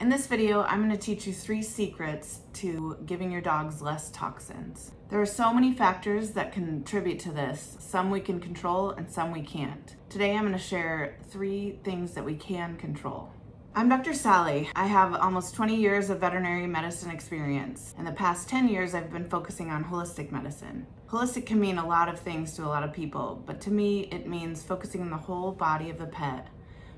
In this video, I'm going to teach you 3 secrets to giving your dogs less toxins. There are so many factors that contribute to this. Some we can control and some we can't. Today I'm going to share 3 things that we can control. I'm Dr. Sally. I have almost 20 years of veterinary medicine experience. In the past 10 years, I've been focusing on holistic medicine. Holistic can mean a lot of things to a lot of people, but to me, it means focusing on the whole body of the pet,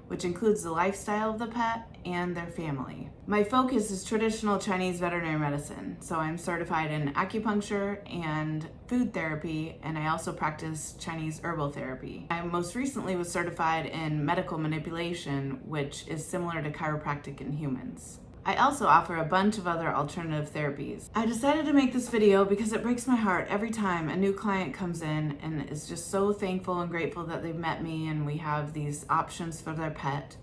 which includes the lifestyle of the pet and their family. My focus is traditional Chinese veterinary medicine, so I'm certified in acupuncture and food therapy, and I also practice Chinese herbal therapy. I most recently was certified in medical manipulation, which is similar to chiropractic in humans. I also offer a bunch of other alternative therapies. I decided to make this video because it breaks my heart every time a new client comes in and is just so thankful and grateful that they've met me and we have these options for their pet,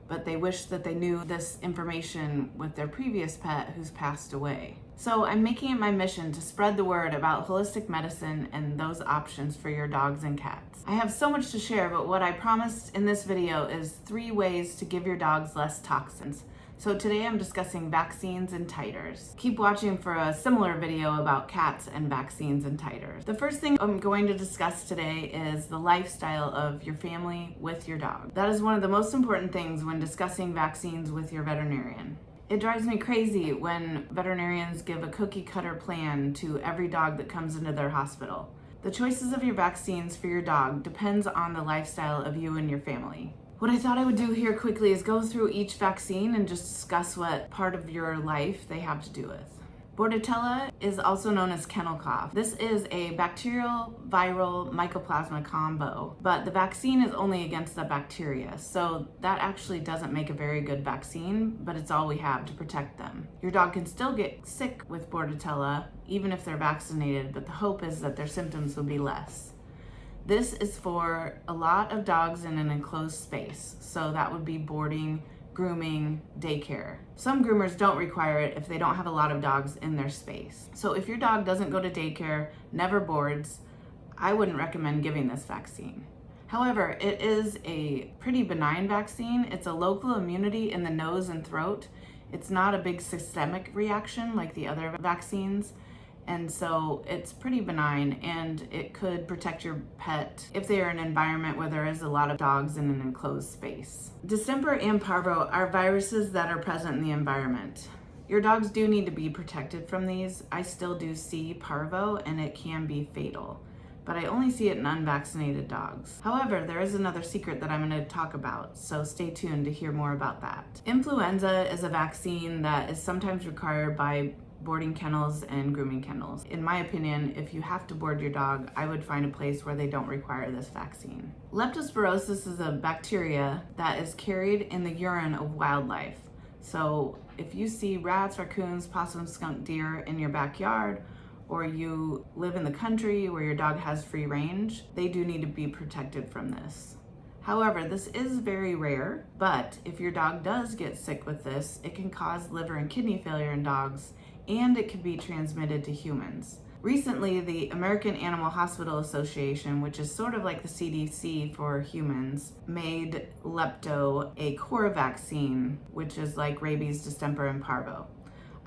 but they wish that they knew this information with their previous pet who's passed away. So I'm making it my mission to spread the word about holistic medicine and those options for your dogs and cats. I have so much to share, but what I promised in this video is 3 ways to give your dogs less toxins. So today I'm discussing vaccines and titers. Keep watching for a similar video about cats and vaccines and titers. The first thing I'm going to discuss today is the lifestyle of your family with your dog. That is one of the most important things when discussing vaccines with your veterinarian. It drives me crazy when veterinarians give a cookie cutter plan to every dog that comes into their hospital. The choices of your vaccines for your dog depends on the lifestyle of you and your family. What I thought I would do here quickly is go through each vaccine and just discuss what part of your life they have to do with. Bordetella is also known as kennel cough. This is a bacterial viral mycoplasma combo, but the vaccine is only against the bacteria, so that actually doesn't make a very good vaccine, but it's all we have to protect them. Your dog can still get sick with Bordetella even if they're vaccinated, but the hope is that their symptoms will be less. This is for a lot of dogs in an enclosed space, so that would be boarding, grooming, daycare. Some groomers don't require it if they don't have a lot of dogs in their space. So if your dog doesn't go to daycare, never boards, I wouldn't recommend giving this vaccine. However, it is a pretty benign vaccine. It's a local immunity in the nose and throat. It's not a big systemic reaction like the other vaccines. And so it's pretty benign, and it could protect your pet if they are in an environment where there is a lot of dogs in an enclosed space. Distemper and Parvo are viruses that are present in the environment. Your dogs do need to be protected from these. I still do see Parvo, and it can be fatal, but I only see it in unvaccinated dogs. However, there is another secret that I'm going to talk about, so stay tuned to hear more about that. Influenza is a vaccine that is sometimes required by boarding kennels and grooming kennels. In my opinion, if you have to board your dog, I would find a place where they don't require this vaccine. Leptospirosis is a bacteria that is carried in the urine of wildlife. So if you see rats, raccoons, possums, skunk, deer in your backyard, or you live in the country where your dog has free range, they do need to be protected from this. However, this is very rare, but if your dog does get sick with this, it can cause liver and kidney failure in dogs, and it can be transmitted to humans. Recently, the American Animal Hospital Association, which is sort of like the CDC for humans, made lepto a core vaccine, which is like rabies, distemper, and parvo.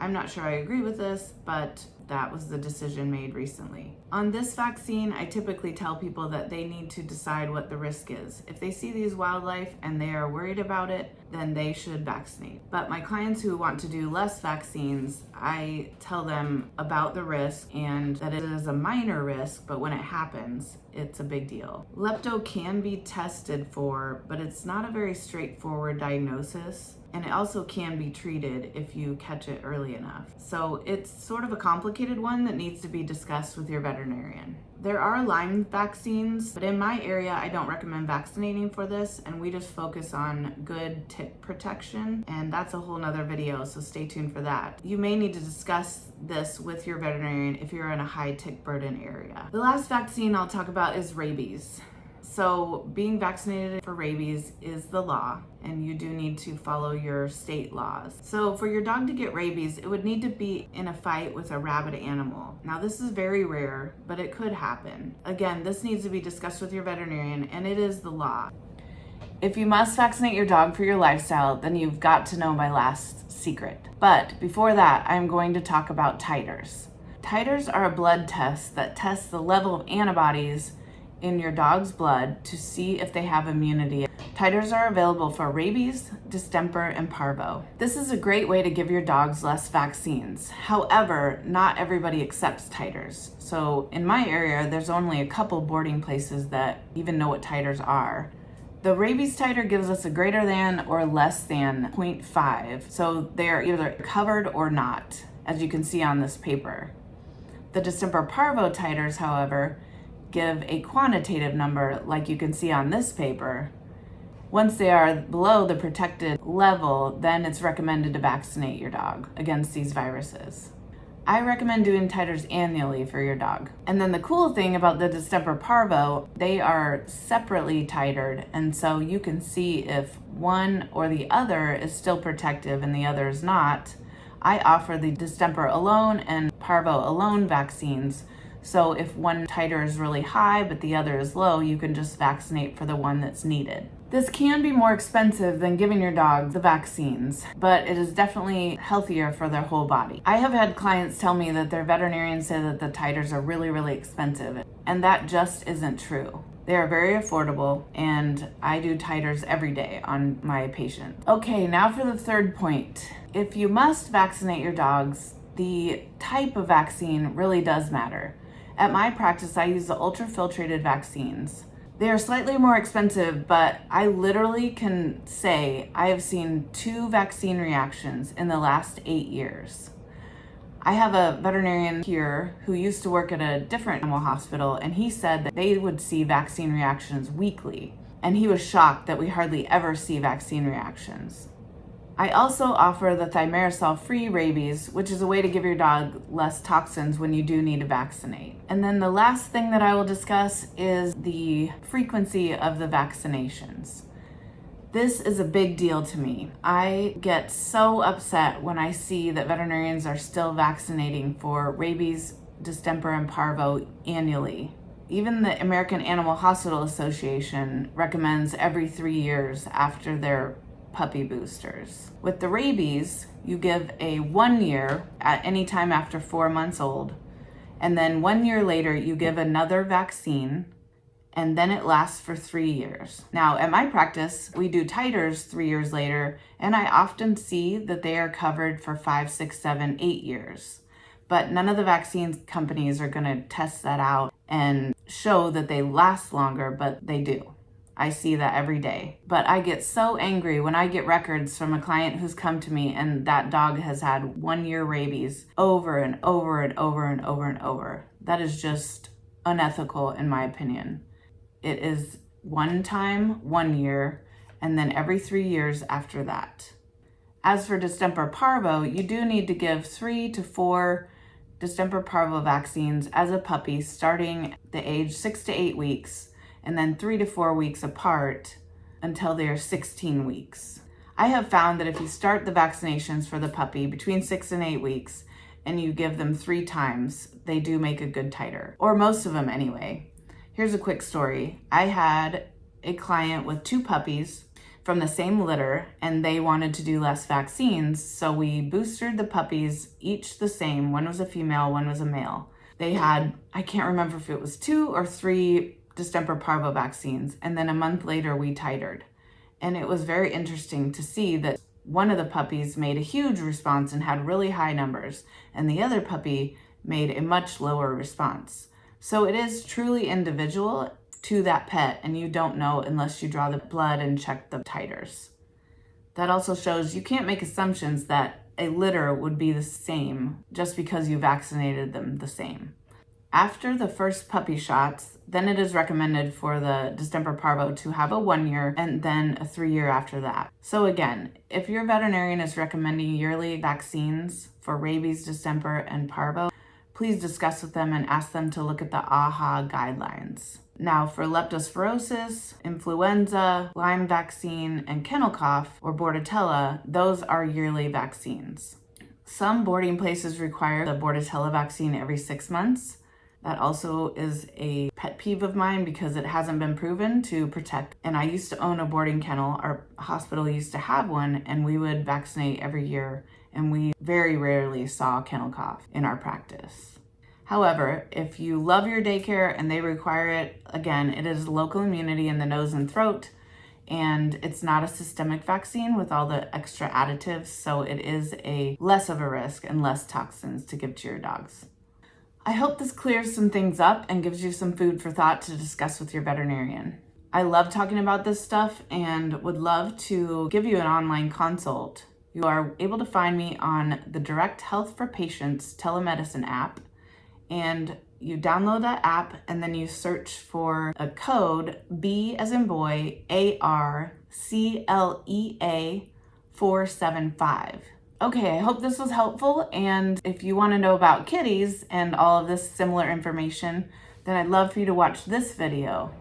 I'm not sure I agree with this, but that was the decision made recently. On this vaccine, I typically tell people that they need to decide what the risk is. If they see these wildlife and they are worried about it, then they should vaccinate. But my clients who want to do less vaccines, I tell them about the risk and that it is a minor risk, but when it happens, it's a big deal. Lepto can be tested for, but it's not a very straightforward diagnosis. And it also can be treated if you catch it early enough. So it's sort of a complicated one that needs to be discussed with your veterinarian. There are Lyme vaccines, but in my area, I don't recommend vaccinating for this, and we just focus on good tick protection, and that's a whole nother video, so stay tuned for that. You may need to discuss this with your veterinarian if you're in a high tick burden area. The last vaccine I'll talk about is rabies. So being vaccinated for rabies is the law, and you do need to follow your state laws. So for your dog to get rabies, it would need to be in a fight with a rabid animal. Now this is very rare, but it could happen. Again, this needs to be discussed with your veterinarian, and it is the law. If you must vaccinate your dog for your lifestyle, then you've got to know my last secret. But before that, I'm going to talk about titers. Titers are a blood test that tests the level of antibodies in your dog's blood to see if they have immunity. Titers are available for rabies, distemper, and parvo. This is a great way to give your dogs less vaccines. However, not everybody accepts titers. So in my area, there's only a couple boarding places that even know what titers are. The rabies titer gives us a greater than or less than 0.5, so they are either covered or not, as you can see on this paper. The distemper parvo titers, however, give a quantitative number like you can see on this paper. Once they are below the protected level, then it's recommended to vaccinate your dog against these viruses. I recommend doing titers annually for your dog. And then the cool thing about the distemper parvo, they are separately titered, and so you can see if one or the other is still protective and the other is not. I offer the distemper alone and parvo alone vaccines. So if one titer is really high but the other is low, you can just vaccinate for the one that's needed. This can be more expensive than giving your dog the vaccines, but it is definitely healthier for their whole body. I have had clients tell me that their veterinarians say that the titers are really, really expensive, and that just isn't true. They are very affordable, and I do titers every day on my patients. Okay, now for the third point. If you must vaccinate your dogs, the type of vaccine really does matter. At my practice, I use the ultrafiltrated vaccines. They are slightly more expensive, but I literally can say I have seen 2 vaccine reactions in the last 8 years. I have a veterinarian here who used to work at a different animal hospital, and he said that they would see vaccine reactions weekly, and he was shocked that we hardly ever see vaccine reactions. I also offer the thimerosal-free rabies, which is a way to give your dog less toxins when you do need to vaccinate. And then the last thing that I will discuss is the frequency of the vaccinations. This is a big deal to me. I get so upset when I see that veterinarians are still vaccinating for rabies, distemper, and parvo annually. Even the American Animal Hospital Association recommends every 3 years after their puppy boosters. With the rabies, you give a 1 year at any time after 4 months old, and then 1 year later you give another vaccine, and then it lasts for 3 years. Now at my practice, we do titers 3 years later, and I often see that they are covered for 5, 6, 7, 8 years. But none of the vaccine companies are gonna test that out and show that they last longer, but they do. I see that every day. But I get so angry when I get records from a client who's come to me and that dog has had 1 year rabies over and over and over and over and over. That is just unethical in my opinion. It is 1 time, 1 year, and then every 3 years after that. As for distemper parvo, you do need to give 3 to 4 distemper parvo vaccines as a puppy starting the age 6 to 8 weeks, and then 3 to 4 weeks apart until they are 16 weeks. I have found that if you start the vaccinations for the puppy between 6 and 8 weeks and you give them 3 times, they do make a good titer, or most of them anyway. Here's a quick story. I had a client with 2 puppies from the same litter, and they wanted to do less vaccines, so we boosted the puppies each the same. One was a female, one was a male. They had, I can't remember if it was 2 or 3 distemper parvo vaccines, and then a month later we titered. And it was very interesting to see that one of the puppies made a huge response and had really high numbers, and the other puppy made a much lower response. So it is truly individual to that pet, and you don't know unless you draw the blood and check the titers. That also shows you can't make assumptions that a litter would be the same just because you vaccinated them the same. After the first puppy shots, then it is recommended for the distemper parvo to have a 1 year and then a 3 year after that. So again, if your veterinarian is recommending yearly vaccines for rabies, distemper, and parvo, please discuss with them and ask them to look at the AHA guidelines. Now for leptospirosis, influenza, Lyme vaccine, and kennel cough or Bordetella, those are yearly vaccines. Some boarding places require the Bordetella vaccine every 6 months. That also is a pet peeve of mine because it hasn't been proven to protect. And I used to own a boarding kennel. Our hospital used to have one, and we would vaccinate every year, and we very rarely saw kennel cough in our practice. However, if you love your daycare and they require it, again, it is local immunity in the nose and throat, and it's not a systemic vaccine with all the extra additives, so it is a less of a risk and less toxins to give to your dogs. I hope this clears some things up and gives you some food for thought to discuss with your veterinarian. I love talking about this stuff and would love to give you an online consult. You are able to find me on the Direct Health for Patients telemedicine app, and you download that app and then you search for a code B as in boy, ARCLEA 475. Okay, I hope this was helpful, and if you want to know about kitties and all of this similar information, then I'd love for you to watch this video.